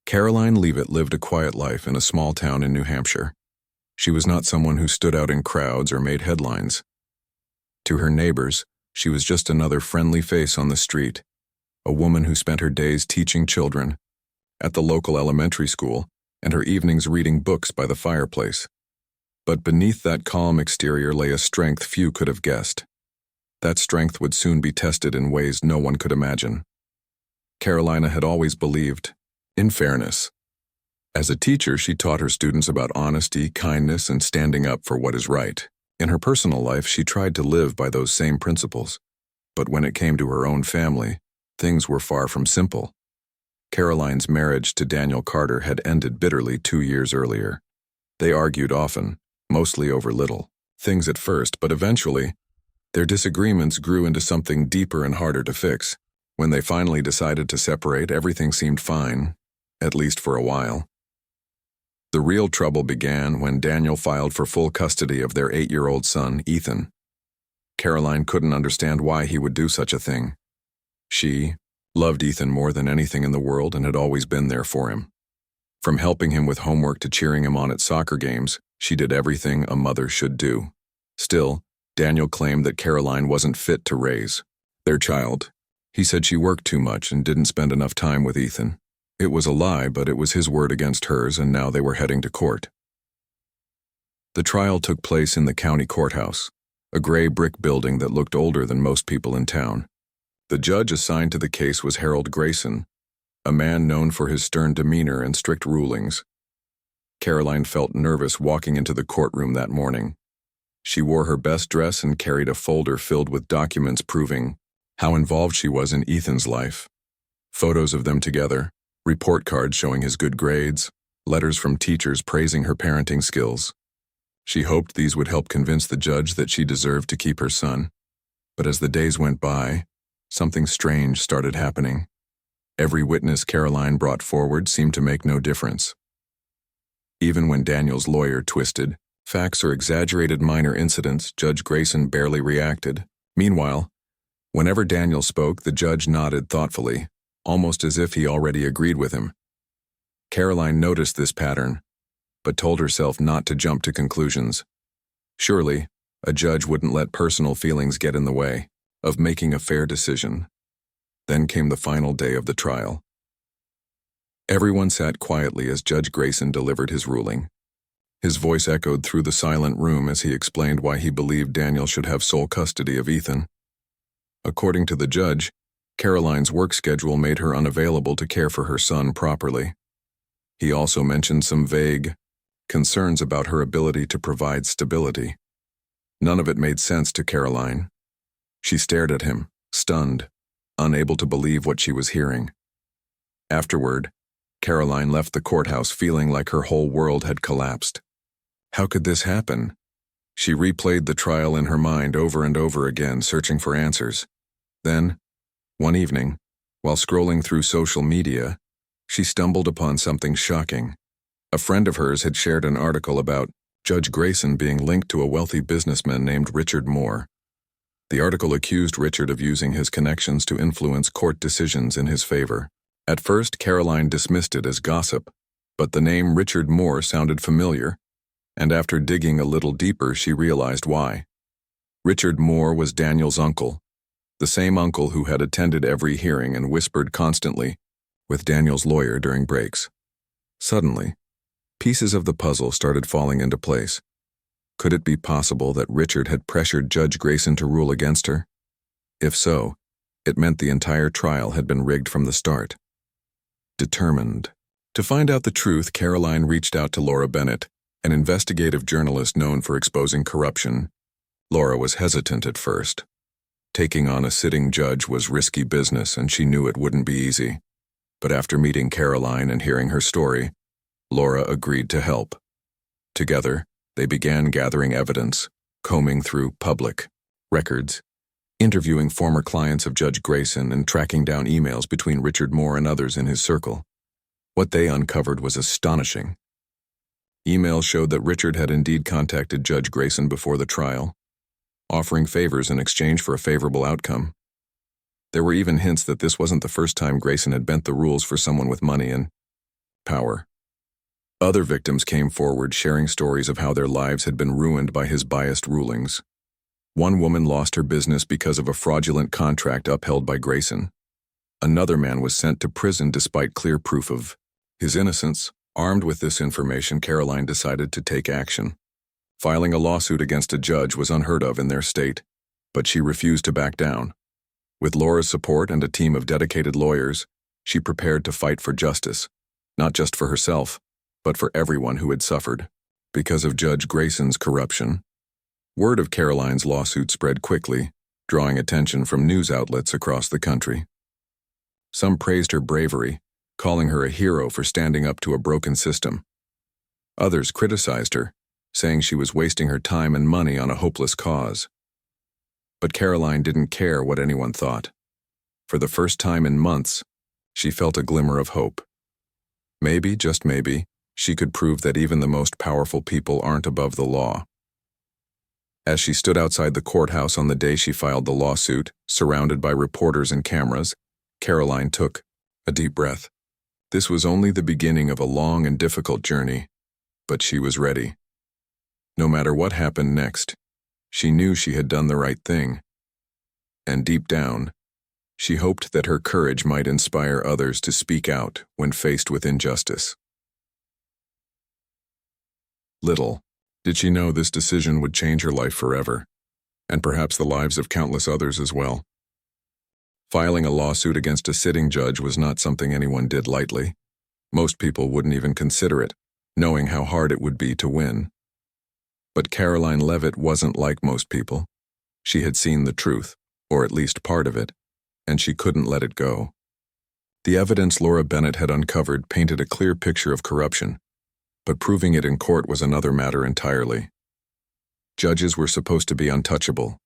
Karoline Leavitt lived a quiet life in a small town in New Hampshire. She was not someone who stood out in crowds or made headlines. To her neighbors, she was just another friendly face on the street, a woman who spent her days teaching children at the local elementary school and her evenings reading books by the fireplace. But beneath that calm exterior lay a strength few could have guessed. That strength would soon be tested in ways no one could imagine. Carolina had always believed in fairness. As a teacher, she taught her students about honesty, kindness, and standing up for what is right. In her personal life, she tried to live by those same principles. But when it came to her own family, things were far from simple. Caroline's marriage to Daniel Carter had ended bitterly 2 years earlier. They argued often, mostly over little things at first, but eventually, their disagreements grew into something deeper and harder to fix. When they finally decided to separate, everything seemed fine, at least for a while. The real trouble began when Daniel filed for full custody of their 8-year-old son, Ethan. Karoline couldn't understand why he would do such a thing. She loved Ethan more than anything in the world and had always been there for him. From helping him with homework to cheering him on at soccer games, she did everything a mother should do. Still, Daniel claimed that Karoline wasn't fit to raise their child. He said she worked too much and didn't spend enough time with Ethan. It was a lie, but it was his word against hers, and now they were heading to court. The trial took place in the county courthouse, a gray brick building that looked older than most people in town. The judge assigned to the case was Harold Grayson, a man known for his stern demeanor and strict rulings. Karoline felt nervous walking into the courtroom that morning. She wore her best dress and carried a folder filled with documents proving how involved she was in Ethan's life. Photos of them together, report cards showing his good grades, letters from teachers praising her parenting skills. She hoped these would help convince the judge that she deserved to keep her son. But as the days went by, something strange started happening. Every witness Karoline brought forward seemed to make no difference. Even when Daniel's lawyer twisted facts or exaggerated minor incidents, Judge Grayson barely reacted. Meanwhile, whenever Daniel spoke, the judge nodded thoughtfully, almost as if he already agreed with him. Karoline noticed this pattern, but told herself not to jump to conclusions. Surely, a judge wouldn't let personal feelings get in the way of making a fair decision. Then came the final day of the trial. Everyone sat quietly as Judge Grayson delivered his ruling. His voice echoed through the silent room as he explained why he believed Daniel should have sole custody of Ethan. According to the judge, Karoline's work schedule made her unavailable to care for her son properly. He also mentioned some vague concerns about her ability to provide stability. None of it made sense to Karoline. She stared at him, stunned, unable to believe what she was hearing. Afterward, Karoline left the courthouse feeling like her whole world had collapsed. How could this happen? She replayed the trial in her mind over and over again, searching for answers. Then, one evening, while scrolling through social media, she stumbled upon something shocking. A friend of hers had shared an article about Judge Grayson being linked to a wealthy businessman named Richard Moore. The article accused Richard of using his connections to influence court decisions in his favor. At first, Karoline dismissed it as gossip, but the name Richard Moore sounded familiar, and after digging a little deeper, she realized why. Richard Moore was Daniel's uncle, the same uncle who had attended every hearing and whispered constantly with Daniel's lawyer during breaks. Suddenly, pieces of the puzzle started falling into place. Could it be possible that Richard had pressured Judge Grayson to rule against her? If so, it meant the entire trial had been rigged from the start. Determined to find out the truth, Karoline reached out to Laura Bennett, an investigative journalist known for exposing corruption. Laura was hesitant at first. Taking on a sitting judge was risky business, and she knew it wouldn't be easy. But after meeting Karoline and hearing her story, Laura agreed to help. Together, they began gathering evidence, combing through public records, interviewing former clients of Judge Grayson, and tracking down emails between Richard Moore and others in his circle. What they uncovered was astonishing. Emails showed that Richard had indeed contacted Judge Grayson before the trial, offering favors in exchange for a favorable outcome. There were even hints that this wasn't the first time Grayson had bent the rules for someone with money and power. Other victims came forward sharing stories of how their lives had been ruined by his biased rulings. One woman lost her business because of a fraudulent contract upheld by Grayson. Another man was sent to prison despite clear proof of his innocence. Armed with this information, Karoline decided to take action. Filing a lawsuit against a judge was unheard of in their state, but she refused to back down. With Laura's support and a team of dedicated lawyers, she prepared to fight for justice, not just for herself, but for everyone who had suffered because of Judge Grayson's corruption. Word of Karoline's lawsuit spread quickly, drawing attention from news outlets across the country. Some praised her bravery, calling her a hero for standing up to a broken system. Others criticized her, saying she was wasting her time and money on a hopeless cause. But Karoline didn't care what anyone thought. For the first time in months, she felt a glimmer of hope. Maybe, just maybe, she could prove that even the most powerful people aren't above the law. As she stood outside the courthouse on the day she filed the lawsuit, surrounded by reporters and cameras, Karoline took a deep breath. This was only the beginning of a long and difficult journey, but she was ready. No matter what happened next, she knew she had done the right thing. And deep down, she hoped that her courage might inspire others to speak out when faced with injustice. Little did she know this decision would change her life forever, and perhaps the lives of countless others as well. Filing a lawsuit against a sitting judge was not something anyone did lightly. Most people wouldn't even consider it, knowing how hard it would be to win. But Karoline Leavitt wasn't like most people. She had seen the truth, or at least part of it, and she couldn't let it go. The evidence Laura Bennett had uncovered painted a clear picture of corruption, but proving it in court was another matter entirely. Judges were supposed to be untouchable,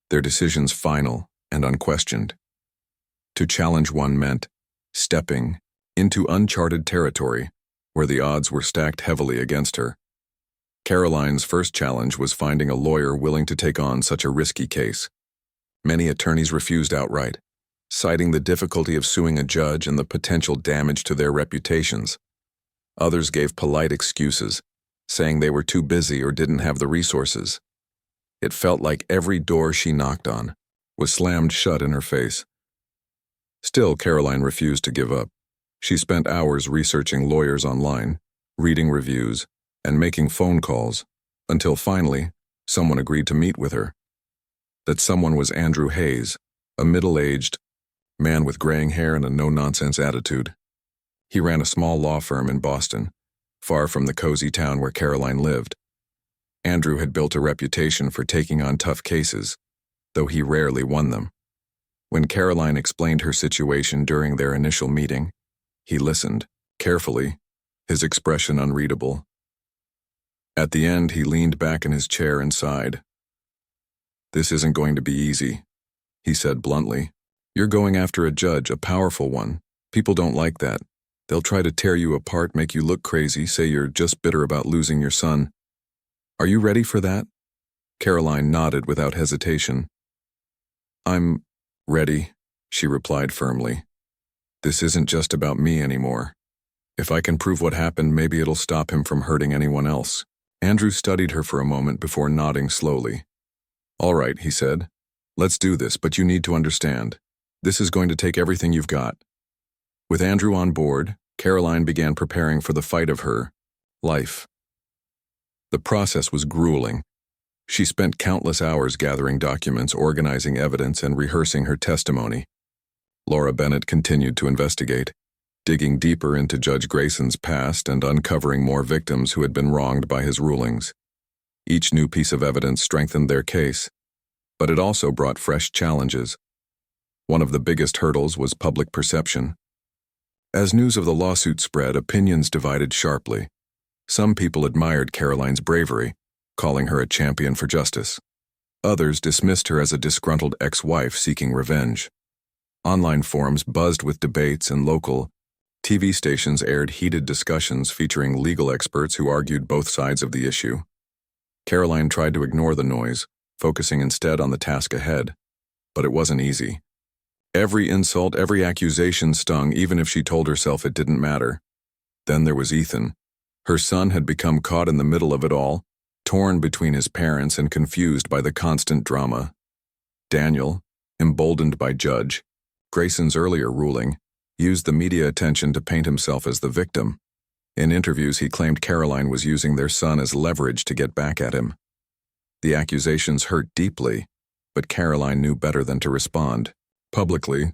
their decisions final and unquestioned. To challenge one meant stepping into uncharted territory where the odds were stacked heavily against her. Karoline's first challenge was finding a lawyer willing to take on such a risky case. Many attorneys refused outright, citing the difficulty of suing a judge and the potential damage to their reputations. Others gave polite excuses, saying they were too busy or didn't have the resources. It felt like every door she knocked on was slammed shut in her face. Still, Karoline refused to give up. She spent hours researching lawyers online, reading reviews, and making phone calls, until finally, someone agreed to meet with her. That someone was Andrew Hayes, a middle-aged man with graying hair and a no-nonsense attitude. He ran a small law firm in Boston, far from the cozy town where Karoline lived. Andrew had built a reputation for taking on tough cases, though he rarely won them. When Karoline explained her situation during their initial meeting, he listened, carefully, his expression unreadable. At the end, he leaned back in his chair and sighed. "This isn't going to be easy," he said bluntly. "You're going after a judge, a powerful one. People don't like that. They'll try to tear you apart, make you look crazy, say you're just bitter about losing your son. Are you ready for that?" Karoline nodded without hesitation. "I'm ready," she replied firmly. "This isn't just about me anymore. If I can prove what happened, maybe it'll stop him from hurting anyone else." Andrew studied her for a moment before nodding slowly. "All right," he said. "Let's do this, but you need to understand. This is going to take everything you've got." With Andrew on board, Karoline began preparing for the fight of her life. The process was grueling. She spent countless hours gathering documents, organizing evidence, and rehearsing her testimony. Laura Bennett continued to investigate, digging deeper into Judge Grayson's past and uncovering more victims who had been wronged by his rulings. Each new piece of evidence strengthened their case, but it also brought fresh challenges. One of the biggest hurdles was public perception. As news of the lawsuit spread, opinions divided sharply. Some people admired Karoline's bravery, calling her a champion for justice. Others dismissed her as a disgruntled ex-wife seeking revenge. Online forums buzzed with debates, and local TV stations aired heated discussions featuring legal experts who argued both sides of the issue. Karoline tried to ignore the noise, focusing instead on the task ahead. But it wasn't easy. Every insult, every accusation stung, even if she told herself it didn't matter. Then there was Ethan. Her son had become caught in the middle of it all, torn between his parents and confused by the constant drama. Daniel, emboldened by Judge Grayson's earlier ruling, used the media attention to paint himself as the victim. In interviews, he claimed Karoline was using their son as leverage to get back at him. The accusations hurt deeply, but Karoline knew better than to respond publicly.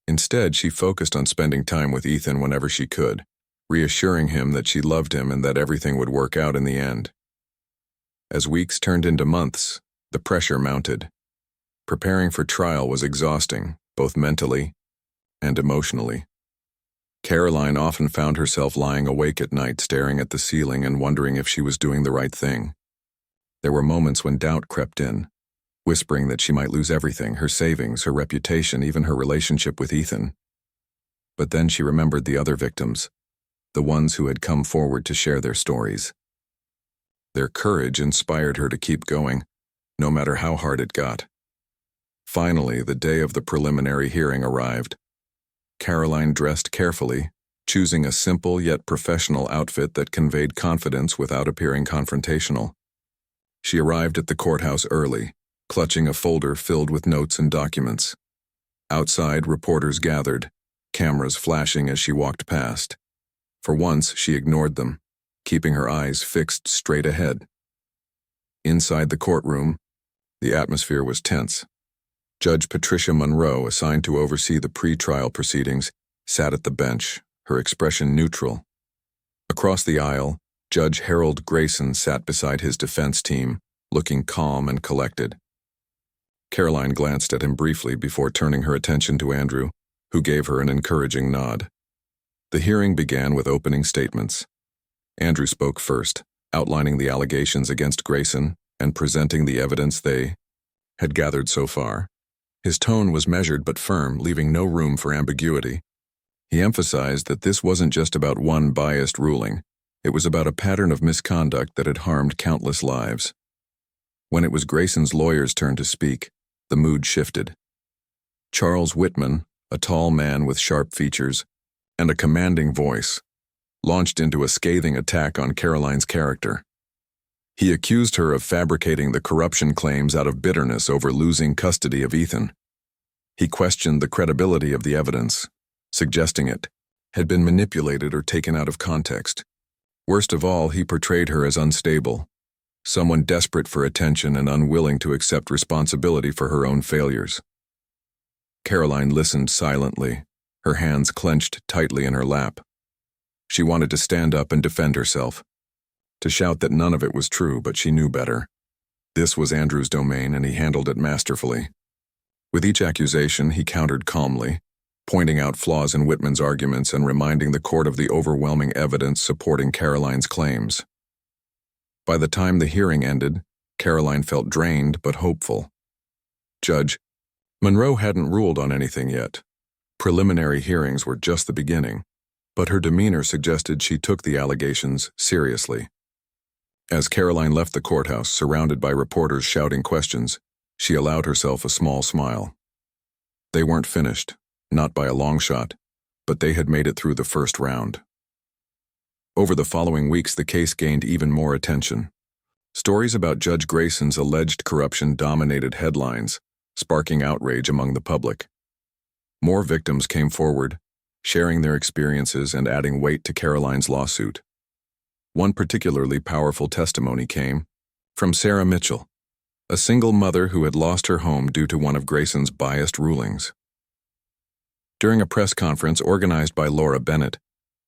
Instead, she focused on spending time with Ethan whenever she could, reassuring him that she loved him and that everything would work out in the end. As weeks turned into months, the pressure mounted. Preparing for trial was exhausting, both mentally and emotionally. Karoline often found herself lying awake at night staring at the ceiling and wondering if she was doing the right thing. There were moments when doubt crept in, whispering that she might lose everything, her savings, her reputation, even her relationship with Ethan. But then she remembered the other victims, the ones who had come forward to share their stories. Their courage inspired her to keep going, no matter how hard it got. Finally, the day of the preliminary hearing arrived. Karoline dressed carefully, choosing a simple yet professional outfit that conveyed confidence without appearing confrontational. She arrived at the courthouse early, clutching a folder filled with notes and documents. Outside, reporters gathered, cameras flashing as she walked past. For once, she ignored them, keeping her eyes fixed straight ahead. Inside the courtroom, the atmosphere was tense. Judge Patricia Monroe, assigned to oversee the pre-trial proceedings, sat at the bench, her expression neutral. Across the aisle, Judge Harold Grayson sat beside his defense team, looking calm and collected. Karoline glanced at him briefly before turning her attention to Andrew, who gave her an encouraging nod. The hearing began with opening statements. Andrew spoke first, outlining the allegations against Grayson and presenting the evidence they had gathered so far. His tone was measured but firm, leaving no room for ambiguity. He emphasized that this wasn't just about one biased ruling. It was about a pattern of misconduct that had harmed countless lives. When it was Grayson's lawyer's turn to speak, the mood shifted. Charles Whitman, a tall man with sharp features and a commanding voice, launched into a scathing attack on Karoline's character. He accused her of fabricating the corruption claims out of bitterness over losing custody of Ethan. He questioned the credibility of the evidence, suggesting it had been manipulated or taken out of context. Worst of all, he portrayed her as unstable, someone desperate for attention and unwilling to accept responsibility for her own failures. Karoline listened silently, her hands clenched tightly in her lap. She wanted to stand up and defend herself, to shout that none of it was true, but she knew better. This was Andrew's domain, and he handled it masterfully. With each accusation, he countered calmly, pointing out flaws in Whitman's arguments and reminding the court of the overwhelming evidence supporting Karoline's claims. By the time the hearing ended, Karoline felt drained but hopeful. Judge Monroe hadn't ruled on anything yet. Preliminary hearings were just the beginning, but her demeanor suggested she took the allegations seriously. As Karoline left the courthouse, surrounded by reporters shouting questions, she allowed herself a small smile. They weren't finished, not by a long shot, but they had made it through the first round. Over the following weeks, the case gained even more attention. Stories about Judge Grayson's alleged corruption dominated headlines, sparking outrage among the public. More victims came forward, sharing their experiences and adding weight to Karoline's lawsuit. One particularly powerful testimony came from Sarah Mitchell, a single mother who had lost her home due to one of Grayson's biased rulings. During a press conference organized by Laura Bennett,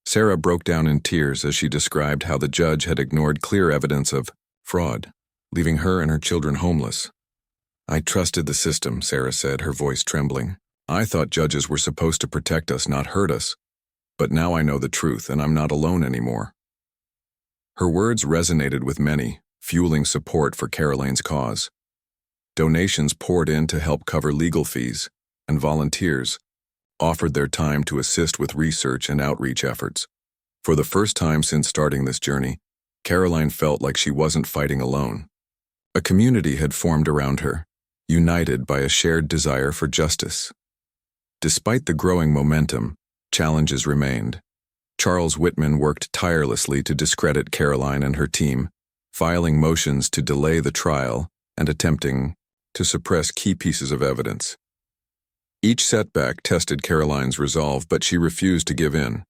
Sarah broke down in tears as she described how the judge had ignored clear evidence of fraud, leaving her and her children homeless. "I trusted the system," Sarah said, her voice trembling. "I thought judges were supposed to protect us, not hurt us. But now I know the truth, and I'm not alone anymore." Her words resonated with many, fueling support for Karoline's cause. Donations poured in to help cover legal fees, and volunteers offered their time to assist with research and outreach efforts. For the first time since starting this journey, Karoline felt like she wasn't fighting alone. A community had formed around her, united by a shared desire for justice. Despite the growing momentum, challenges remained. Charles Whitman worked tirelessly to discredit Karoline and her team, filing motions to delay the trial and attempting to suppress key pieces of evidence. Each setback tested Karoline's resolve, but she refused to give in.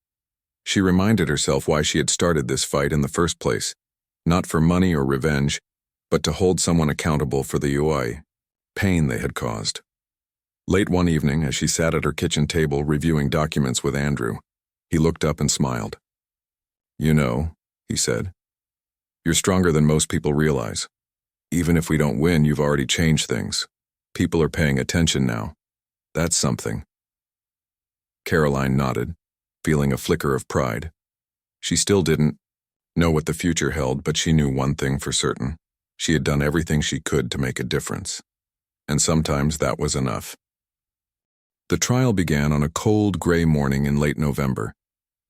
She reminded herself why she had started this fight in the first place, not for money or revenge, but to hold someone accountable for the pain they had caused. Late one evening, as she sat at her kitchen table reviewing documents with Andrew, he looked up and smiled. "You know," he said, "you're stronger than most people realize. Even if we don't win, you've already changed things. People are paying attention now. That's something." Karoline nodded, feeling a flicker of pride. She still didn't know what the future held, but she knew one thing for certain. She had done everything she could to make a difference. And sometimes that was enough. The trial began on a cold, gray morning in late November.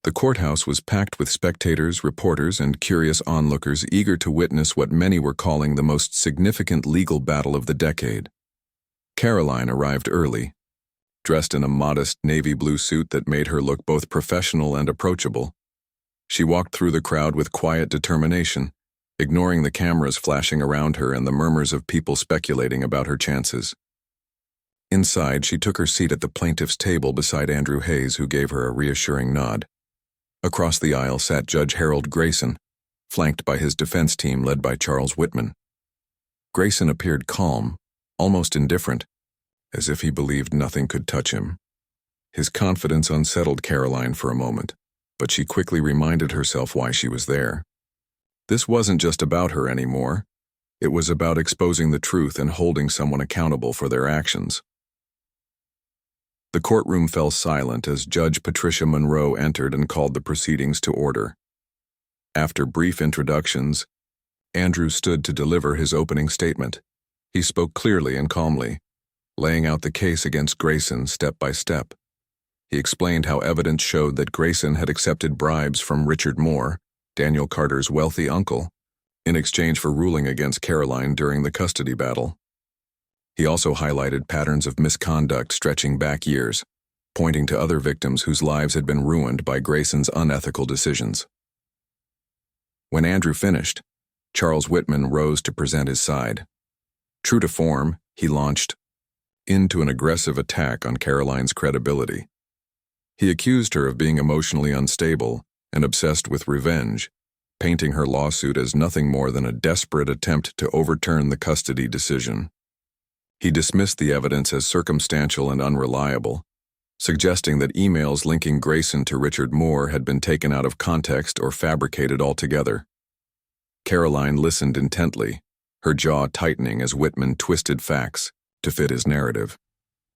The courthouse was packed with spectators, reporters, and curious onlookers eager to witness what many were calling the most significant legal battle of the decade. Karoline arrived early, dressed in a modest navy blue suit that made her look both professional and approachable. She walked through the crowd with quiet determination, ignoring the cameras flashing around her and the murmurs of people speculating about her chances. Inside, she took her seat at the plaintiff's table beside Andrew Hayes, who gave her a reassuring nod. Across the aisle sat Judge Harold Grayson, flanked by his defense team led by Charles Whitman. Grayson appeared calm, almost indifferent, as if he believed nothing could touch him. His confidence unsettled Karoline for a moment, but she quickly reminded herself why she was there. This wasn't just about her anymore. It was about exposing the truth and holding someone accountable for their actions. The courtroom fell silent as Judge Patricia Monroe entered and called the proceedings to order. After brief introductions, Andrew stood to deliver his opening statement. He spoke clearly and calmly, laying out the case against Grayson step by step. He explained how evidence showed that Grayson had accepted bribes from Richard Moore, Daniel Carter's wealthy uncle, in exchange for ruling against Karoline during the custody battle. He also highlighted patterns of misconduct stretching back years, pointing to other victims whose lives had been ruined by Grayson's unethical decisions. When Andrew finished, Charles Whitman rose to present his side. True to form, he launched into an aggressive attack on Karoline's credibility. He accused her of being emotionally unstable and obsessed with revenge, painting her lawsuit as nothing more than a desperate attempt to overturn the custody decision. He dismissed the evidence as circumstantial and unreliable, suggesting that emails linking Grayson to Richard Moore had been taken out of context or fabricated altogether. Karoline listened intently, her jaw tightening as Whitman twisted facts to fit his narrative,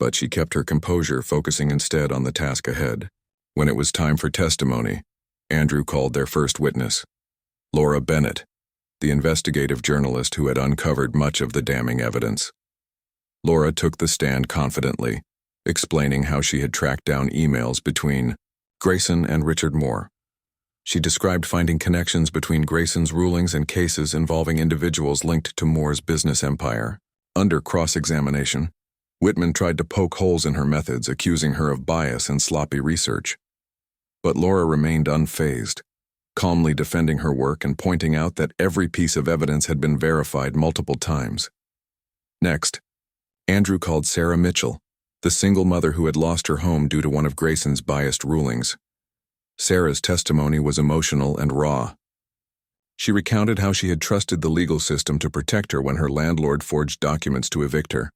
but she kept her composure, focusing instead on the task ahead. When it was time for testimony, Andrew called their first witness, Laura Bennett, the investigative journalist who had uncovered much of the damning evidence. Laura took the stand confidently, explaining how she had tracked down emails between Grayson and Richard Moore. She described finding connections between Grayson's rulings and cases involving individuals linked to Moore's business empire. Under cross-examination, Whitman tried to poke holes in her methods, accusing her of bias and sloppy research. But Laura remained unfazed, calmly defending her work and pointing out that every piece of evidence had been verified multiple times. Next, Andrew called Sarah Mitchell, the single mother who had lost her home due to one of Grayson's biased rulings. Sarah's testimony was emotional and raw. She recounted how she had trusted the legal system to protect her when her landlord forged documents to evict her.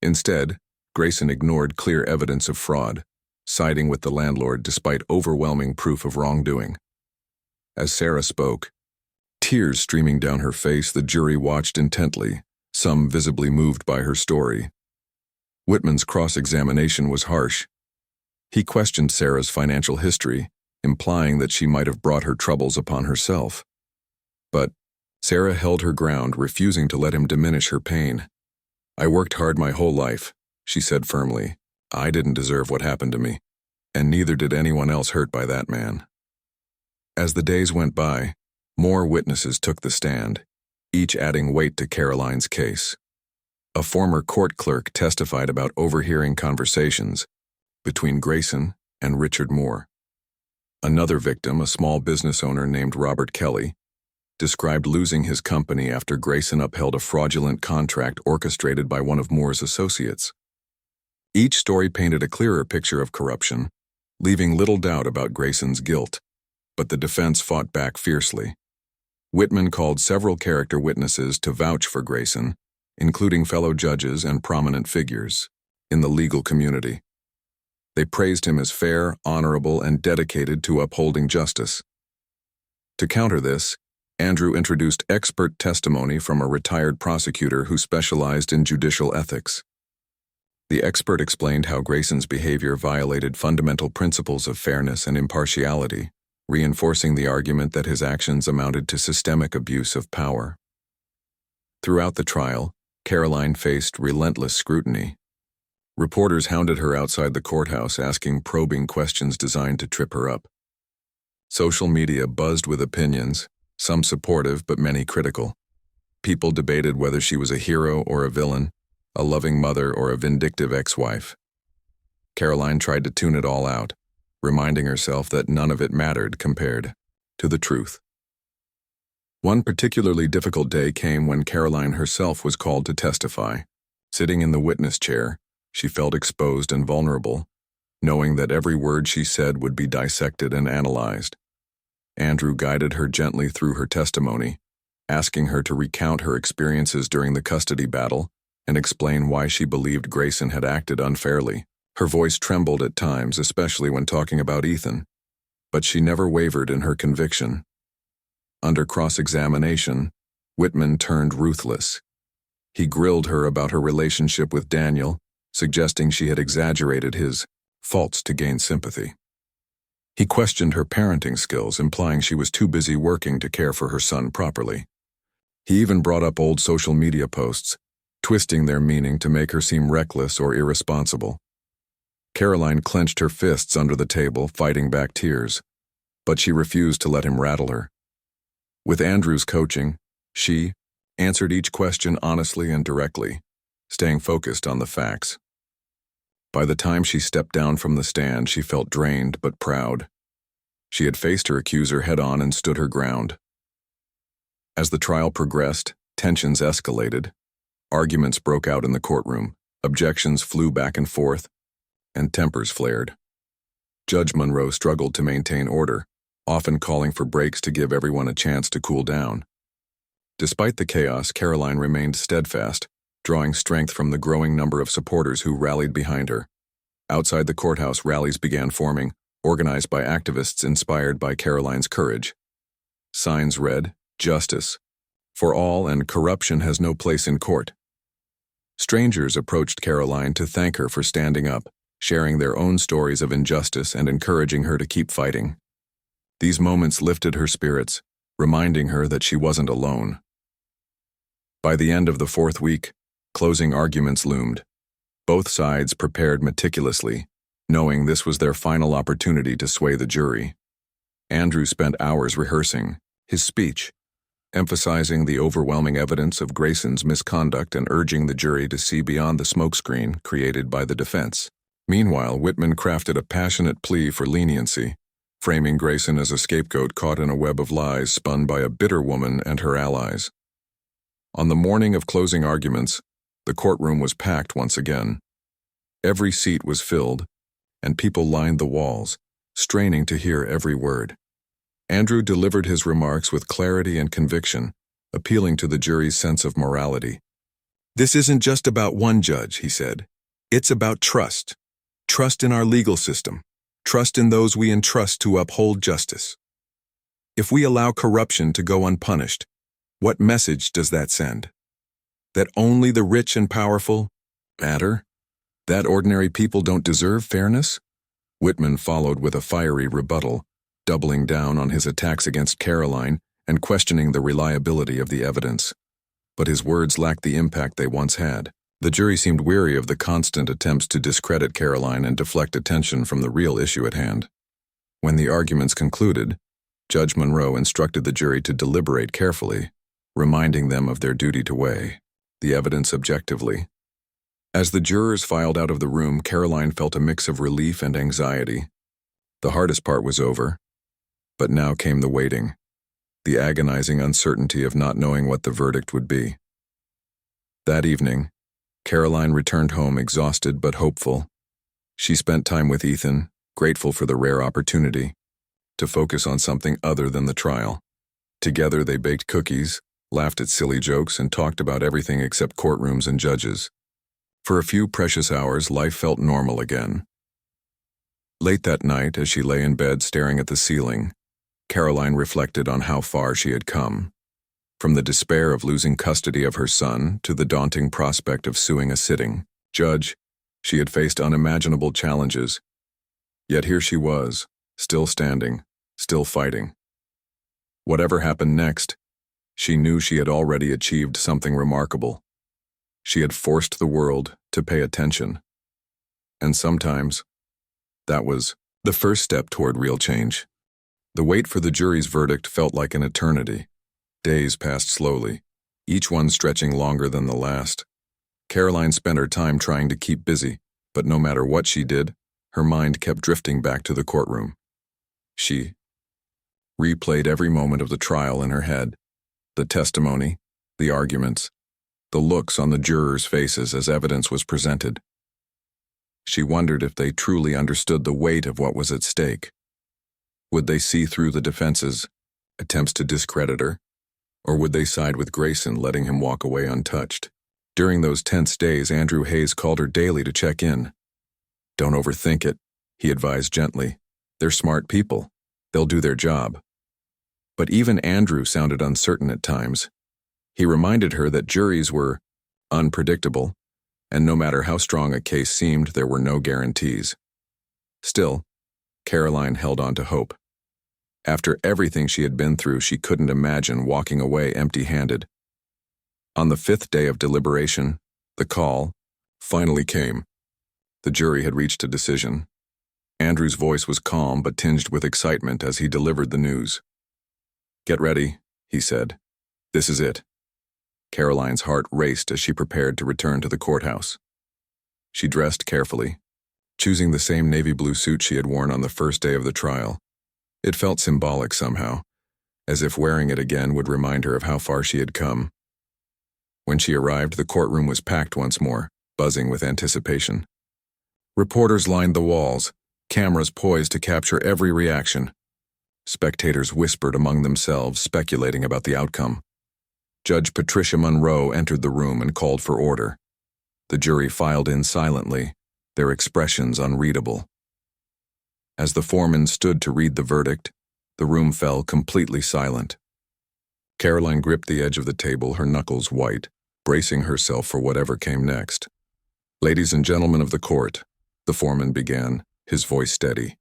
Instead, Grayson ignored clear evidence of fraud, siding with the landlord despite overwhelming proof of wrongdoing. As Sarah spoke, tears streaming down her face, the jury watched intently, some visibly moved by her story. Whitman's cross-examination was harsh. He questioned Sarah's financial history, implying that she might have brought her troubles upon herself. But Sarah held her ground, refusing to let him diminish her pain. "I worked hard my whole life," she said firmly. "I didn't deserve what happened to me, and neither did anyone else hurt by that man." As the days went by, more witnesses took the stand, each adding weight to Karoline's case. A former court clerk testified about overhearing conversations between Grayson and Richard Moore. Another victim, a small business owner named Robert Kelly, described losing his company after Grayson upheld a fraudulent contract orchestrated by one of Moore's associates. Each story painted a clearer picture of corruption, leaving little doubt about Grayson's guilt, but the defense fought back fiercely. Whitman called several character witnesses to vouch for Grayson, including fellow judges and prominent figures in the legal community. They praised him as fair, honorable, and dedicated to upholding justice. To counter this, Andrew introduced expert testimony from a retired prosecutor who specialized in judicial ethics. The expert explained how Grayson's behavior violated fundamental principles of fairness and impartiality, reinforcing the argument that his actions amounted to systemic abuse of power. Throughout the trial, Karoline faced relentless scrutiny. Reporters hounded her outside the courthouse, asking probing questions designed to trip her up. Social media buzzed with opinions, some supportive but many critical. People debated whether she was a hero or a villain, a loving mother or a vindictive ex-wife. Karoline tried to tune it all out, reminding herself that none of it mattered compared to the truth. One particularly difficult day came when Karoline herself was called to testify. Sitting in the witness chair, she felt exposed and vulnerable, knowing that every word she said would be dissected and analyzed. Andrew guided her gently through her testimony, asking her to recount her experiences during the custody battle and explain why she believed Grayson had acted unfairly. Her voice trembled at times, especially when talking about Ethan, but she never wavered in her conviction. Under cross-examination, Whitman turned ruthless. He grilled her about her relationship with Daniel, suggesting she had exaggerated his faults to gain sympathy. He questioned her parenting skills, implying she was too busy working to care for her son properly. He even brought up old social media posts, twisting their meaning to make her seem reckless or irresponsible. Karoline clenched her fists under the table, fighting back tears, but she refused to let him rattle her. With Andrew's coaching, she answered each question honestly and directly, staying focused on the facts. By the time she stepped down from the stand, she felt drained but proud. She had faced her accuser head-on and stood her ground. As the trial progressed, tensions escalated. Arguments broke out in the courtroom, objections flew back and forth, and tempers flared. Judge Monroe struggled to maintain order, often calling for breaks to give everyone a chance to cool down. Despite the chaos, Karoline remained steadfast, drawing strength from the growing number of supporters who rallied behind her. Outside the courthouse, rallies began forming, organized by activists inspired by Karoline's courage. Signs read, "Justice for all and corruption has no place in court." Strangers approached Karoline to thank her for standing up, sharing their own stories of injustice and encouraging her to keep fighting. These moments lifted her spirits, reminding her that she wasn't alone. By the end of the fourth week, closing arguments loomed. Both sides prepared meticulously, knowing this was their final opportunity to sway the jury. Andrew spent hours rehearsing his speech, emphasizing the overwhelming evidence of Grayson's misconduct and urging the jury to see beyond the smokescreen created by the defense. Meanwhile, Whitman crafted a passionate plea for leniency, framing Grayson as a scapegoat caught in a web of lies spun by a bitter woman and her allies. On the morning of closing arguments, the courtroom was packed once again. Every seat was filled, and people lined the walls, straining to hear every word. Andrew delivered his remarks with clarity and conviction, appealing to the jury's sense of morality. "This isn't just about one judge," he said. "It's about trust. Trust in our legal system. Trust in those we entrust to uphold justice. If we allow corruption to go unpunished, what message does that send? That only the rich and powerful matter? That ordinary people don't deserve fairness?" Whitman followed with a fiery rebuttal, doubling down on his attacks against Karoline and questioning the reliability of the evidence. But his words lacked the impact they once had. The jury seemed weary of the constant attempts to discredit Karoline and deflect attention from the real issue at hand. When the arguments concluded, Judge Monroe instructed the jury to deliberate carefully, reminding them of their duty to weigh the evidence objectively. As the jurors filed out of the room, Karoline felt a mix of relief and anxiety. The hardest part was over, But now came the waiting, the agonizing uncertainty of not knowing what the verdict would be. That evening, Karoline returned home exhausted but hopeful. She spent time with Ethan, grateful for the rare opportunity to focus on something other than the trial. Together they baked cookies, laughed at silly jokes, and talked about everything except courtrooms and judges. For a few precious hours, life felt normal again. Late that night, as she lay in bed staring at the ceiling, Karoline reflected on how far she had come. From the despair of losing custody of her son to the daunting prospect of suing a sitting judge, she had faced unimaginable challenges. Yet here she was, still standing, still fighting. Whatever happened next, she knew she had already achieved something remarkable. She had forced the world to pay attention. And sometimes, that was the first step toward real change. The wait for the jury's verdict felt like an eternity. Days passed slowly, each one stretching longer than the last. Karoline spent her time trying to keep busy, but no matter what she did, her mind kept drifting back to the courtroom. She replayed every moment of the trial in her head, the testimony, the arguments, the looks on the jurors' faces as evidence was presented. She wondered if they truly understood the weight of what was at stake. Would they see through the defense's attempts to discredit her, or would they side with Grayson, letting him walk away untouched? During those tense days, Andrew Hayes called her daily to check in. "Don't overthink it," he advised gently. "They're smart people. They'll do their job." But even Andrew sounded uncertain at times. He reminded her that juries were unpredictable, and no matter how strong a case seemed, there were no guarantees. Still, Karoline held on to hope. After everything she had been through, she couldn't imagine walking away empty-handed. On the 5th day of deliberation, the call finally came. The jury had reached a decision. Andrew's voice was calm but tinged with excitement as he delivered the news. "Get ready," he said. "This is it." Karoline's heart raced as she prepared to return to the courthouse. She dressed carefully, choosing the same navy blue suit she had worn on the first day of the trial. It felt symbolic somehow, as if wearing it again would remind her of how far she had come. When she arrived, the courtroom was packed once more, buzzing with anticipation. Reporters lined the walls, cameras poised to capture every reaction. Spectators whispered among themselves, speculating about the outcome. Judge Patricia Monroe entered the room and called for order. The jury filed in silently, their expressions unreadable. As the foreman stood to read the verdict, the room fell completely silent. Karoline gripped the edge of the table, her knuckles white, bracing herself for whatever came next. "Ladies and gentlemen of the court," the foreman began, his voice steady.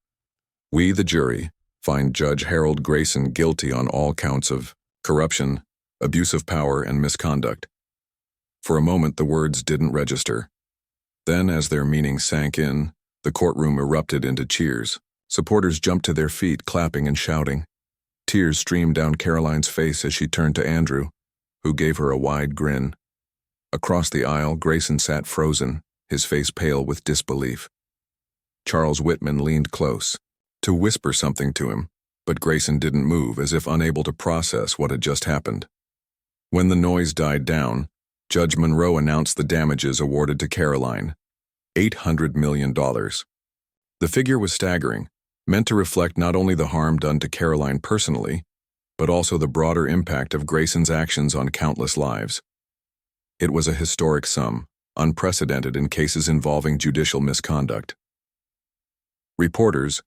"We, the jury, find Judge Harold Grayson guilty on all counts of corruption, abuse of power, and misconduct." For a moment the words didn't register. Then, as their meaning sank in, the courtroom erupted into cheers. Supporters jumped to their feet, clapping and shouting. Tears streamed down Karoline's face as she turned to Andrew, who gave her a wide grin. Across the aisle, Grayson sat frozen, his face pale with disbelief. Charles Whitman leaned close to whisper something to him, but Grayson didn't move, as if unable to process what had just happened. When the noise died down, Judge Monroe announced the damages awarded to Karoline: $800 million. The figure was staggering, meant to reflect not only the harm done to Karoline personally, but also the broader impact of Grayson's actions on countless lives. It was a historic sum, unprecedented in cases involving judicial misconduct. Reporters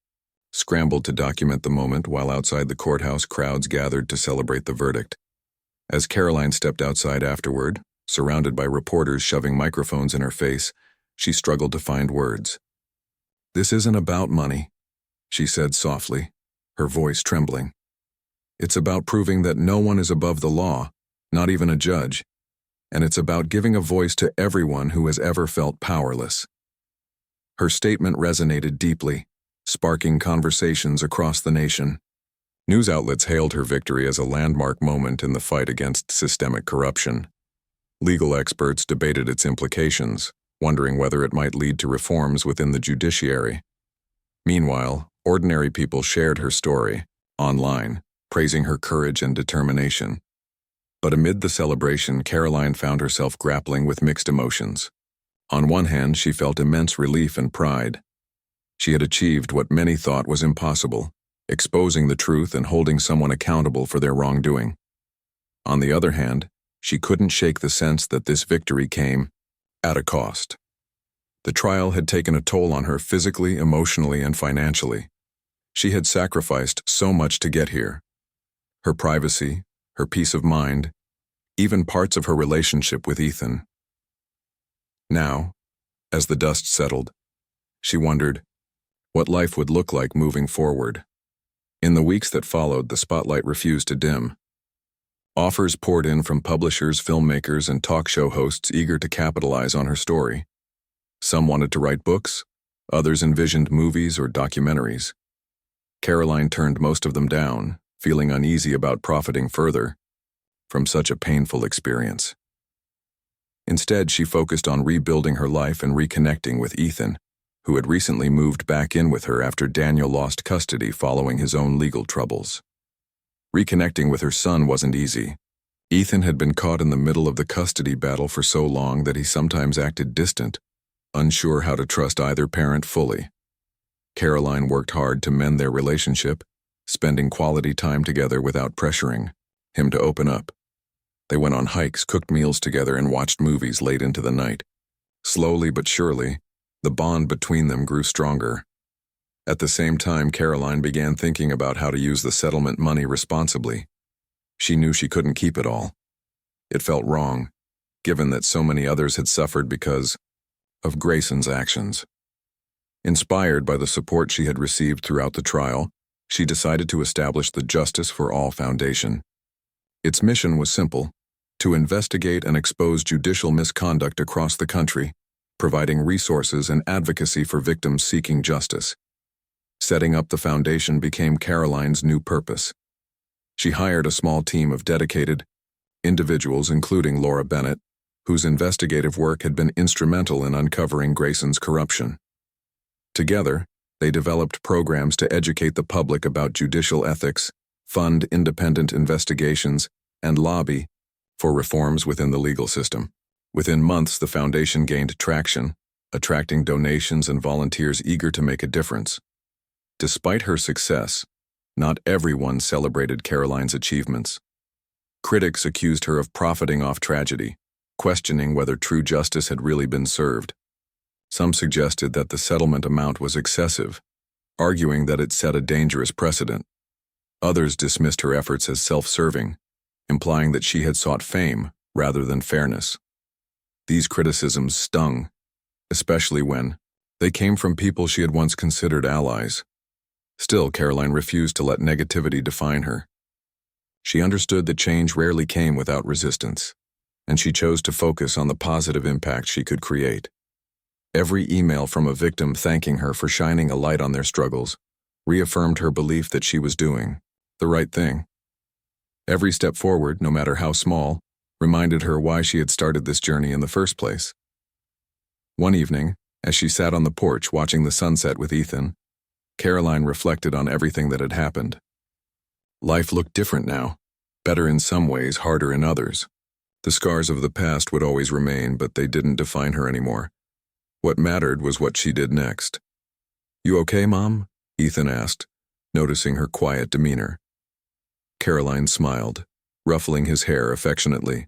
scrambled to document the moment, while outside the courthouse crowds gathered to celebrate the verdict. As Karoline stepped outside afterward, surrounded by reporters shoving microphones in her face, she struggled to find words. "This isn't about money," she said softly, her voice trembling. "It's about proving that no one is above the law, not even a judge, and it's about giving a voice to everyone who has ever felt powerless." Her statement resonated deeply, sparking conversations across the nation. News outlets hailed her victory as a landmark moment in the fight against systemic corruption. Legal experts debated its implications, wondering whether it might lead to reforms within the judiciary. Meanwhile, ordinary people shared her story, online, praising her courage and determination. But amid the celebration, Karoline found herself grappling with mixed emotions. On one hand, she felt immense relief and pride. She had achieved what many thought was impossible, exposing the truth and holding someone accountable for their wrongdoing. On the other hand, she couldn't shake the sense that this victory came at a cost. The trial had taken a toll on her physically, emotionally, and financially. She had sacrificed so much to get here. Her privacy, her peace of mind, even parts of her relationship with Ethan. Now, as the dust settled, she wondered what life would look like moving forward. In the weeks that followed, the spotlight refused to dim. Offers poured in from publishers, filmmakers, and talk show hosts eager to capitalize on her story. Some wanted to write books, others envisioned movies or documentaries. Karoline turned most of them down, feeling uneasy about profiting further from such a painful experience. Instead, she focused on rebuilding her life and reconnecting with Ethan, who had recently moved back in with her after Daniel lost custody following his own legal troubles. Reconnecting with her son wasn't easy. Ethan had been caught in the middle of the custody battle for so long that he sometimes acted distant, unsure how to trust either parent fully. Karoline worked hard to mend their relationship, spending quality time together without pressuring him to open up. They went on hikes, cooked meals together, and watched movies late into the night. Slowly but surely, the bond between them grew stronger. At the same time, Karoline began thinking about how to use the settlement money responsibly. She knew she couldn't keep it all. It felt wrong, given that so many others had suffered because of Grayson's actions. Inspired by the support she had received throughout the trial, she decided to establish the Justice for All Foundation. Its mission was simple: to investigate and expose judicial misconduct across the country, providing resources and advocacy for victims seeking justice. Setting up the foundation became Karoline's new purpose. She hired a small team of dedicated individuals, including Laura Bennett, whose investigative work had been instrumental in uncovering Grayson's corruption. Together, they developed programs to educate the public about judicial ethics, fund independent investigations, and lobby for reforms within the legal system. Within months, the foundation gained traction, attracting donations and volunteers eager to make a difference. Despite her success, not everyone celebrated Karoline's achievements. Critics accused her of profiting off tragedy, questioning whether true justice had really been served. Some suggested that the settlement amount was excessive, arguing that it set a dangerous precedent. Others dismissed her efforts as self-serving, implying that she had sought fame rather than fairness. These criticisms stung, especially when they came from people she had once considered allies. Still, Karoline refused to let negativity define her. She understood that change rarely came without resistance, and she chose to focus on the positive impact she could create. Every email from a victim thanking her for shining a light on their struggles reaffirmed her belief that she was doing the right thing. Every step forward, no matter how small, reminded her why she had started this journey in the first place. One evening, as she sat on the porch watching the sunset with Ethan, Karoline reflected on everything that had happened. Life looked different now, better in some ways, harder in others. The scars of the past would always remain, but they didn't define her anymore. What mattered was what she did next. "You okay, Mom?" Ethan asked, noticing her quiet demeanor. Karoline smiled, ruffling his hair affectionately.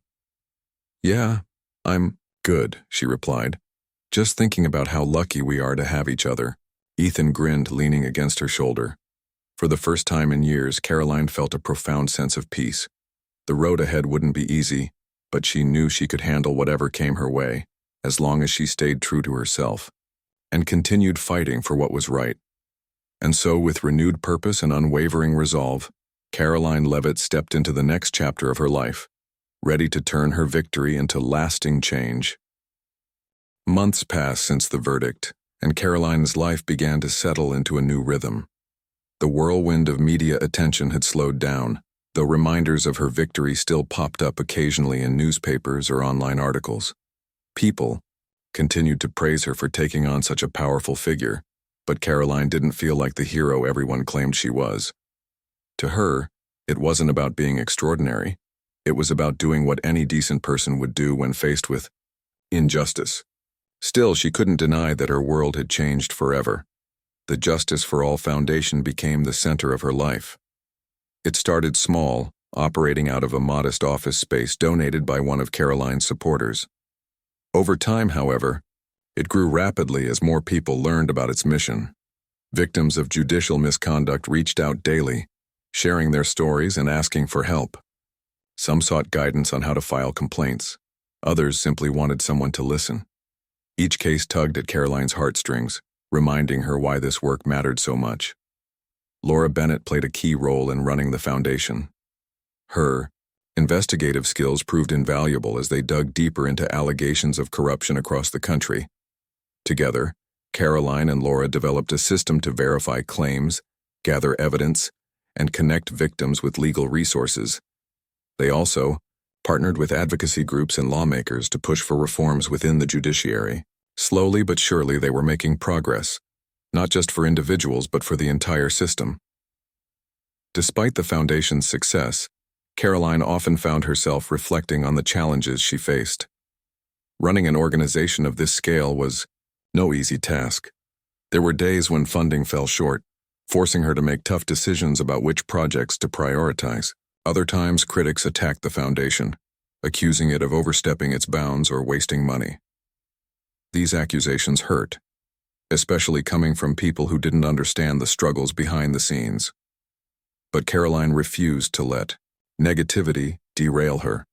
"Yeah, I'm good," she replied, "just thinking about how lucky we are to have each other." Ethan grinned, leaning against her shoulder. For the first time in years, Karoline felt a profound sense of peace. The road ahead wouldn't be easy, but she knew she could handle whatever came her way, as long as she stayed true to herself, and continued fighting for what was right. And so, with renewed purpose and unwavering resolve, Karoline Leavitt stepped into the next chapter of her life, ready to turn her victory into lasting change. Months passed since the verdict, and Karoline's life began to settle into a new rhythm. The whirlwind of media attention had slowed down, though reminders of her victory still popped up occasionally in newspapers or online articles. People continued to praise her for taking on such a powerful figure, but Karoline didn't feel like the hero everyone claimed she was. To her, it wasn't about being extraordinary. It was about doing what any decent person would do when faced with injustice. Still, she couldn't deny that her world had changed forever. The Justice for All Foundation became the center of her life. It started small, operating out of a modest office space donated by one of Karoline's supporters. Over time, however, it grew rapidly as more people learned about its mission. Victims of judicial misconduct reached out daily, sharing their stories and asking for help. Some sought guidance on how to file complaints. Others simply wanted someone to listen. Each case tugged at Karoline's heartstrings, reminding her why this work mattered so much. Laura Bennett played a key role in running the foundation. Her investigative skills proved invaluable as they dug deeper into allegations of corruption across the country. Together, Karoline and Laura developed a system to verify claims, gather evidence, and connect victims with legal resources. They also partnered with advocacy groups and lawmakers to push for reforms within the judiciary. Slowly but surely they were making progress, not just for individuals but for the entire system. Despite the foundation's success, Karoline often found herself reflecting on the challenges she faced. Running an organization of this scale was no easy task. There were days when funding fell short, forcing her to make tough decisions about which projects to prioritize. Other times, critics attacked the foundation, accusing it of overstepping its bounds or wasting money. These accusations hurt, especially coming from people who didn't understand the struggles behind the scenes. But Karoline refused to let negativity derail her.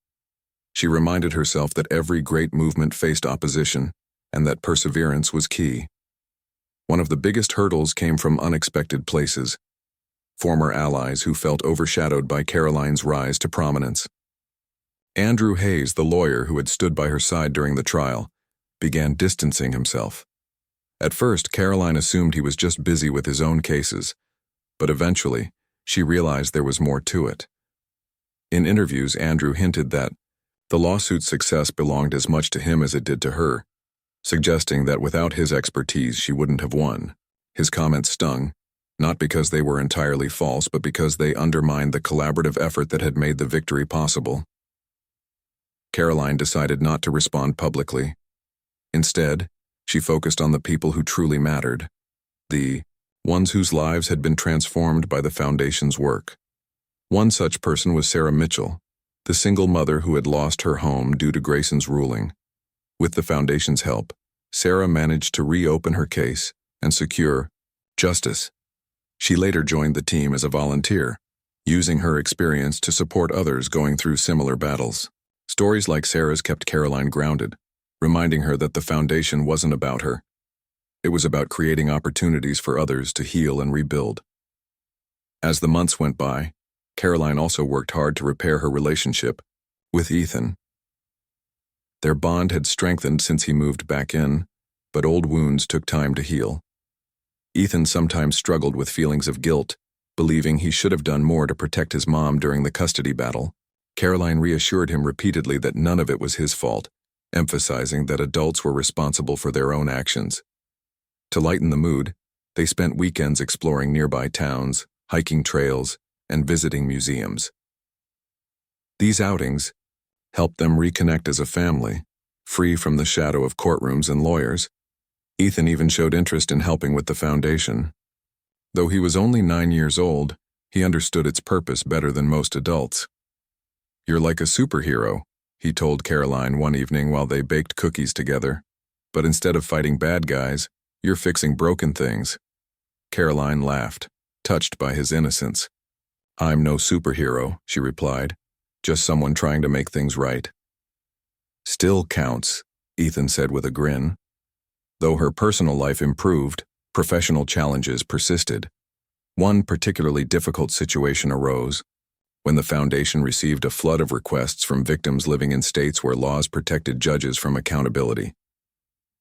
She reminded herself that every great movement faced opposition and that perseverance was key. One of the biggest hurdles came from unexpected places, former allies who felt overshadowed by Karoline's rise to prominence. Andrew Hayes, the lawyer who had stood by her side during the trial, began distancing himself. At first, Karoline assumed he was just busy with his own cases, but eventually, she realized there was more to it. In interviews, Andrew hinted that the lawsuit's success belonged as much to him as it did to her, suggesting that without his expertise, she wouldn't have won. His comments stung, not because they were entirely false, but because they undermined the collaborative effort that had made the victory possible. Karoline decided not to respond publicly. Instead, she focused on the people who truly mattered, the ones whose lives had been transformed by the foundation's work. One such person was Sarah Mitchell, the single mother who had lost her home due to Grayson's ruling. With the foundation's help, Sarah managed to reopen her case and secure justice. She later joined the team as a volunteer, using her experience to support others going through similar battles. Stories like Sarah's kept Karoline grounded, reminding her that the foundation wasn't about her. It was about creating opportunities for others to heal and rebuild. As the months went by, Karoline also worked hard to repair her relationship with Ethan. Their bond had strengthened since he moved back in, but old wounds took time to heal. Ethan sometimes struggled with feelings of guilt, believing he should have done more to protect his mom during the custody battle. Karoline reassured him repeatedly that none of it was his fault, emphasizing that adults were responsible for their own actions. To lighten the mood, they spent weekends exploring nearby towns, hiking trails, and visiting museums. These outings helped them reconnect as a family, free from the shadow of courtrooms and lawyers. Ethan even showed interest in helping with the foundation. Though he was only 9 years old, he understood its purpose better than most adults. "You're like a superhero," he told Karoline one evening while they baked cookies together. "But instead of fighting bad guys, you're fixing broken things." Karoline laughed, touched by his innocence. "I'm no superhero," she replied, "just someone trying to make things right." "Still counts," Ethan said with a grin. Though her personal life improved, professional challenges persisted. One particularly difficult situation arose when the foundation received a flood of requests from victims living in states where laws protected judges from accountability.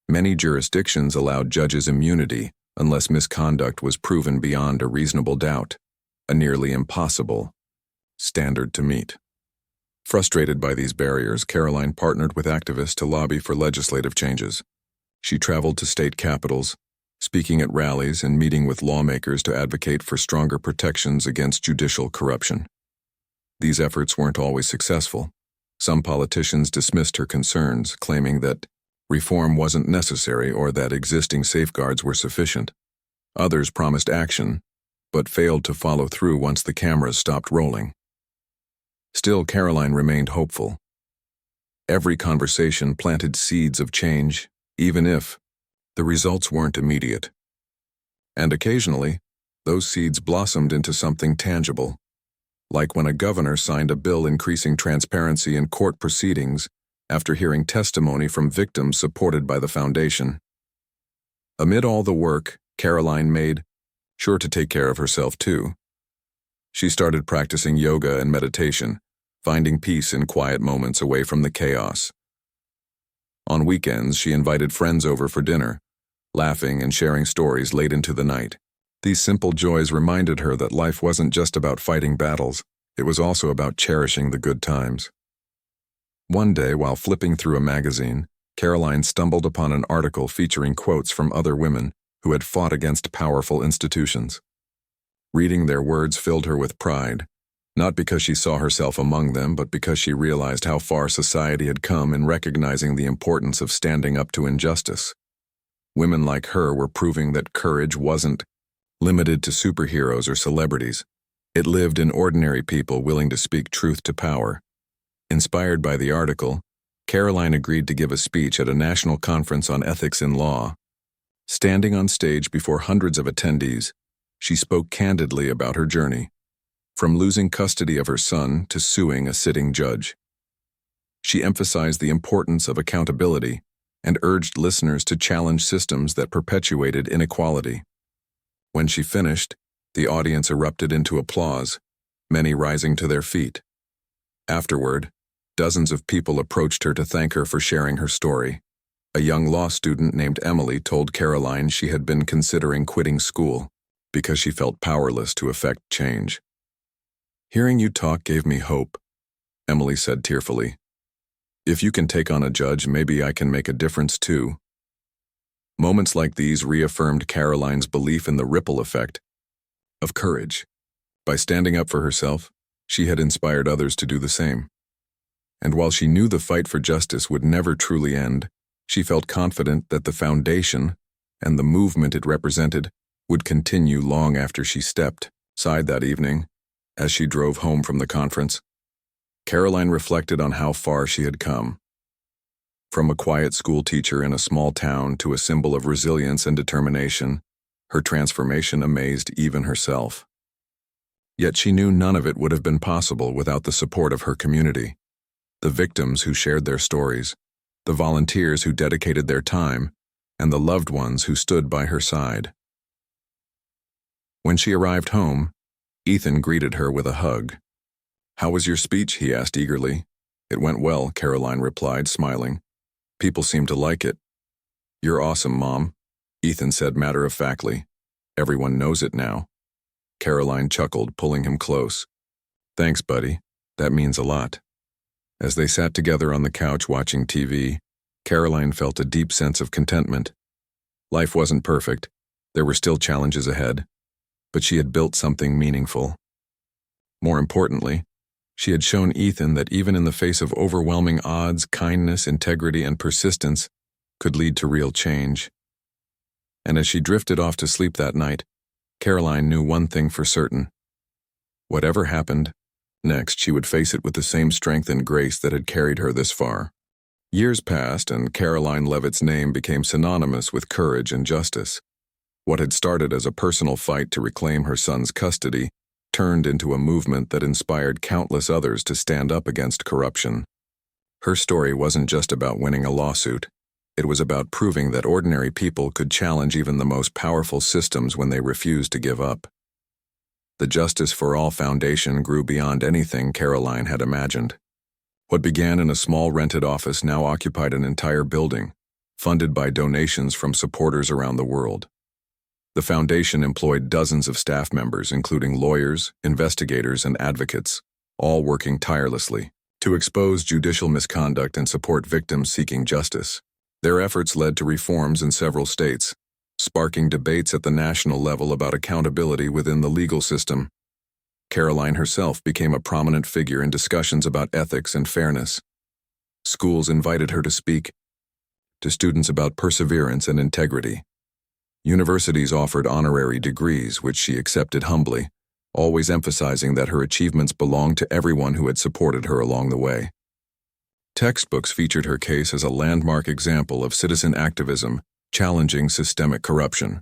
Many jurisdictions allowed judges immunity unless misconduct was proven beyond a reasonable doubt, a nearly impossible standard to meet. Frustrated by these barriers, Karoline partnered with activists to lobby for legislative changes. She traveled to state capitals, speaking at rallies and meeting with lawmakers to advocate for stronger protections against judicial corruption. These efforts weren't always successful. Some politicians dismissed her concerns, claiming that reform wasn't necessary or that existing safeguards were sufficient. Others promised action, but failed to follow through once the cameras stopped rolling. Still, Karoline remained hopeful. Every conversation planted seeds of change, even if the results weren't immediate. And occasionally, those seeds blossomed into something tangible, like when a governor signed a bill increasing transparency in court proceedings after hearing testimony from victims supported by the foundation. Amid all the work, Karoline made sure to take care of herself too. She started practicing yoga and meditation, finding peace in quiet moments away from the chaos. On weekends, she invited friends over for dinner, laughing and sharing stories late into the night. These simple joys reminded her that life wasn't just about fighting battles, it was also about cherishing the good times. One day, while flipping through a magazine, Karoline stumbled upon an article featuring quotes from other women who had fought against powerful institutions. Reading their words filled her with pride, not because she saw herself among them, but because she realized how far society had come in recognizing the importance of standing up to injustice. Women like her were proving that courage wasn't limited to superheroes or celebrities. It lived in ordinary people willing to speak truth to power. Inspired by the article, Karoline agreed to give a speech at a national conference on ethics in law. Standing on stage before hundreds of attendees, she spoke candidly about her journey, from losing custody of her son to suing a sitting judge. She emphasized the importance of accountability and urged listeners to challenge systems that perpetuated inequality. When she finished, the audience erupted into applause, many rising to their feet. Afterward, dozens of people approached her to thank her for sharing her story. A young law student named Emily told Karoline she had been considering quitting school because she felt powerless to affect change. "Hearing you talk gave me hope," Emily said tearfully. "If you can take on a judge, maybe I can make a difference too." Moments like these reaffirmed Karoline's belief in the ripple effect of courage. By standing up for herself, she had inspired others to do the same. And while she knew the fight for justice would never truly end, she felt confident that the foundation and the movement it represented would continue long after she stepped aside that evening. As she drove home from the conference, Karoline reflected on how far she had come. From a quiet school teacher in a small town to a symbol of resilience and determination, her transformation amazed even herself. Yet she knew none of it would have been possible without the support of her community, the victims who shared their stories, the volunteers who dedicated their time, and the loved ones who stood by her side. When she arrived home, Ethan greeted her with a hug. "How was your speech?" he asked eagerly. "It went well," Karoline replied, smiling. "People seem to like it." "You're awesome, Mom," Ethan said matter-of-factly. "Everyone knows it now." Karoline chuckled, pulling him close. "Thanks, buddy. That means a lot." As they sat together on the couch watching TV, Karoline felt a deep sense of contentment. Life wasn't perfect. There were still challenges ahead, but she had built something meaningful. More importantly, she had shown Ethan that even in the face of overwhelming odds, kindness, integrity, and persistence could lead to real change. And as she drifted off to sleep that night, Karoline knew one thing for certain. Whatever happened next, she would face it with the same strength and grace that had carried her this far. Years passed, and Karoline Leavitt's name became synonymous with courage and justice. What had started as a personal fight to reclaim her son's custody turned into a movement that inspired countless others to stand up against corruption. Her story wasn't just about winning a lawsuit. It was about proving that ordinary people could challenge even the most powerful systems when they refused to give up. The Justice for All Foundation grew beyond anything Karoline had imagined. What began in a small rented office now occupied an entire building, funded by donations from supporters around the world. The foundation employed dozens of staff members, including lawyers, investigators, and advocates, all working tirelessly to expose judicial misconduct and support victims seeking justice. Their efforts led to reforms in several states, sparking debates at the national level about accountability within the legal system. Karoline herself became a prominent figure in discussions about ethics and fairness. Schools invited her to speak to students about perseverance and integrity. Universities offered honorary degrees, which she accepted humbly, always emphasizing that her achievements belonged to everyone who had supported her along the way. Textbooks featured her case as a landmark example of citizen activism challenging systemic corruption.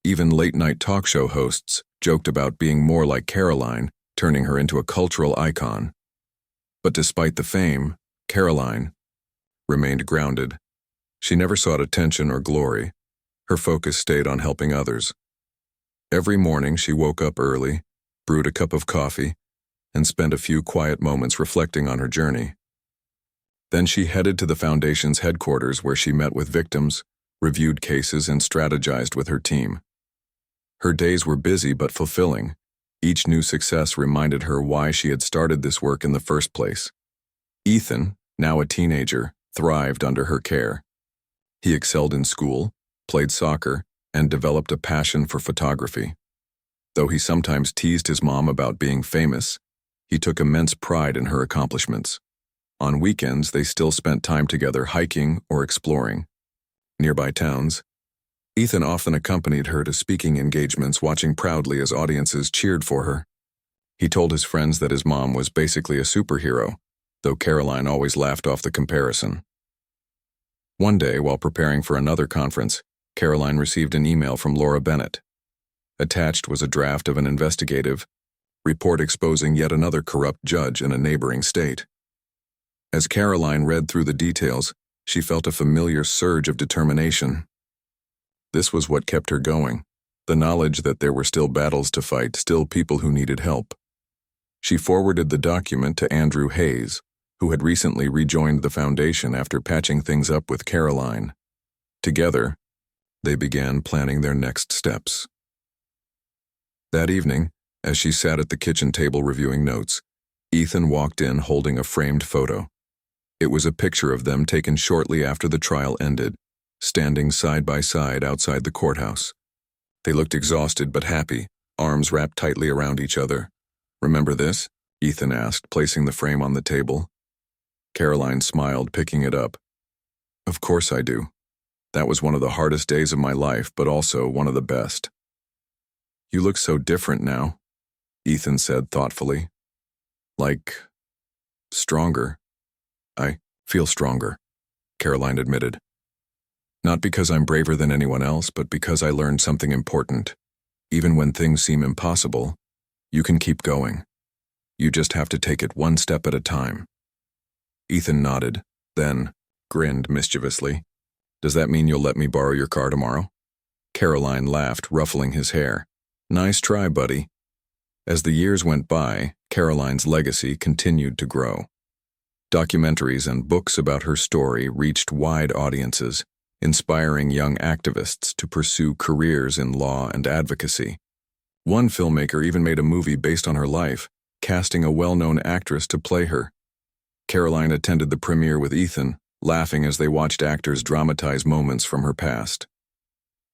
Even late-night talk show hosts joked about being more like Karoline, turning her into a cultural icon. But despite the fame, Karoline remained grounded. She never sought attention or glory. Her focus stayed on helping others. Every morning she woke up early, brewed a cup of coffee, and spent a few quiet moments reflecting on her journey. Then she headed to the Foundation's headquarters where she met with victims, reviewed cases, and strategized with her team. Her days were busy but fulfilling. Each new success reminded her why she had started this work in the first place. Ethan, now a teenager, thrived under her care. He excelled in school, played soccer, and developed a passion for photography. Though he sometimes teased his mom about being famous, he took immense pride in her accomplishments. On weekends, they still spent time together hiking or exploring nearby towns. Ethan often accompanied her to speaking engagements, watching proudly as audiences cheered for her. He told his friends that his mom was basically a superhero, though Karoline always laughed off the comparison. One day, while preparing for another conference, Karoline received an email from Laura Bennett. Attached was a draft of an investigative report exposing yet another corrupt judge in a neighboring state. As Karoline read through the details, she felt a familiar surge of determination. This was what kept her going, the knowledge that there were still battles to fight, still people who needed help. She forwarded the document to Andrew Hayes, who had recently rejoined the Foundation after patching things up with Karoline. Together, they began planning their next steps. That evening, as she sat at the kitchen table reviewing notes, Ethan walked in holding a framed photo. It was a picture of them taken shortly after the trial ended, standing side by side outside the courthouse. They looked exhausted but happy, arms wrapped tightly around each other. "Remember this?" Ethan asked, placing the frame on the table. Karoline smiled, picking it up. "Of course I do. That was one of the hardest days of my life, but also one of the best." "You look so different now," Ethan said thoughtfully. "Like, stronger." "I feel stronger," Karoline admitted. "Not because I'm braver than anyone else, but because I learned something important. Even when things seem impossible, you can keep going. You just have to take it one step at a time." Ethan nodded, then grinned mischievously. "Does that mean you'll let me borrow your car tomorrow?" Karoline laughed, ruffling his hair. "Nice try, buddy." As the years went by, Karoline's legacy continued to grow. Documentaries and books about her story reached wide audiences, inspiring young activists to pursue careers in law and advocacy. One filmmaker even made a movie based on her life, casting a well-known actress to play her. Karoline attended the premiere with Ethan, laughing as they watched actors dramatize moments from her past.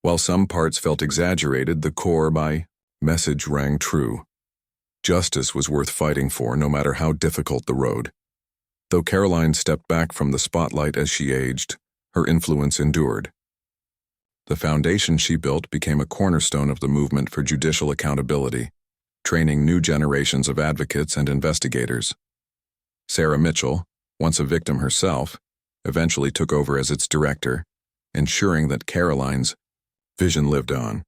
While some parts felt exaggerated, the core message rang true. Justice was worth fighting for, no matter how difficult the road. Though Karoline stepped back from the spotlight as she aged, her influence endured. The foundation she built became a cornerstone of the movement for judicial accountability, training new generations of advocates and investigators. Sarah Mitchell, once a victim herself, eventually took over as its director, ensuring that Karoline's vision lived on.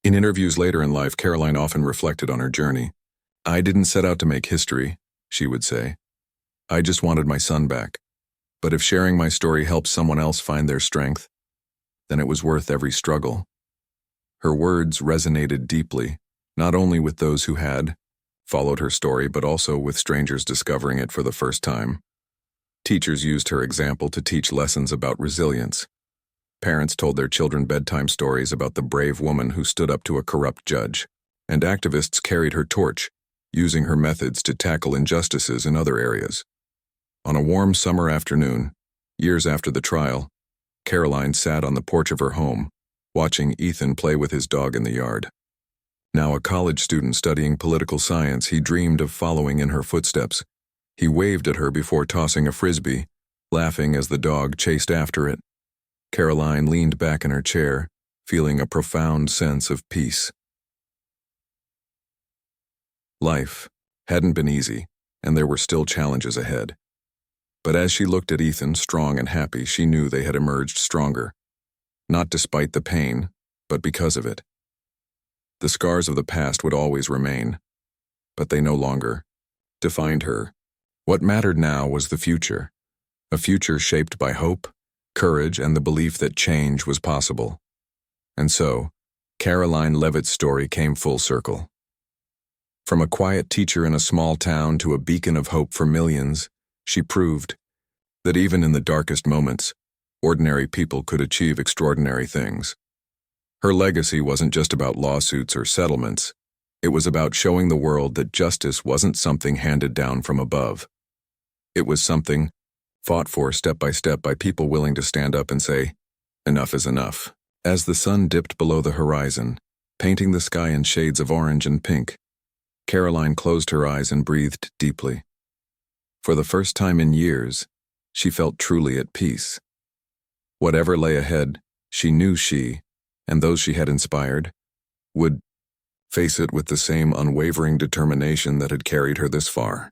In interviews later in life, Karoline often reflected on her journey. "I didn't set out to make history," she would say. "I just wanted my son back. But if sharing my story helps someone else find their strength, then it was worth every struggle." Her words resonated deeply, not only with those who had followed her story, but also with strangers discovering it for the first time. Teachers used her example to teach lessons about resilience. Parents told their children bedtime stories about the brave woman who stood up to a corrupt judge, and activists carried her torch, using her methods to tackle injustices in other areas. On a warm summer afternoon, years after the trial, Karoline sat on the porch of her home, watching Ethan play with his dog in the yard. Now a college student studying political science, he dreamed of following in her footsteps. He waved at her before tossing a frisbee, laughing as the dog chased after it. Karoline leaned back in her chair, feeling a profound sense of peace. Life hadn't been easy, and there were still challenges ahead. But as she looked at Ethan, strong and happy, she knew they had emerged stronger. Not despite the pain, but because of it. The scars of the past would always remain, but they no longer defined her. What mattered now was the future, a future shaped by hope, courage, and the belief that change was possible. And so, Karoline Leavitt's story came full circle. From a quiet teacher in a small town to a beacon of hope for millions, she proved that even in the darkest moments, ordinary people could achieve extraordinary things. Her legacy wasn't just about lawsuits or settlements. It was about showing the world that justice wasn't something handed down from above. It was something fought for step by people willing to stand up and say, "Enough is enough." As the sun dipped below the horizon, painting the sky in shades of orange and pink, Karoline closed her eyes and breathed deeply. For the first time in years, she felt truly at peace. Whatever lay ahead, she knew she, and those she had inspired, would face it with the same unwavering determination that had carried her this far.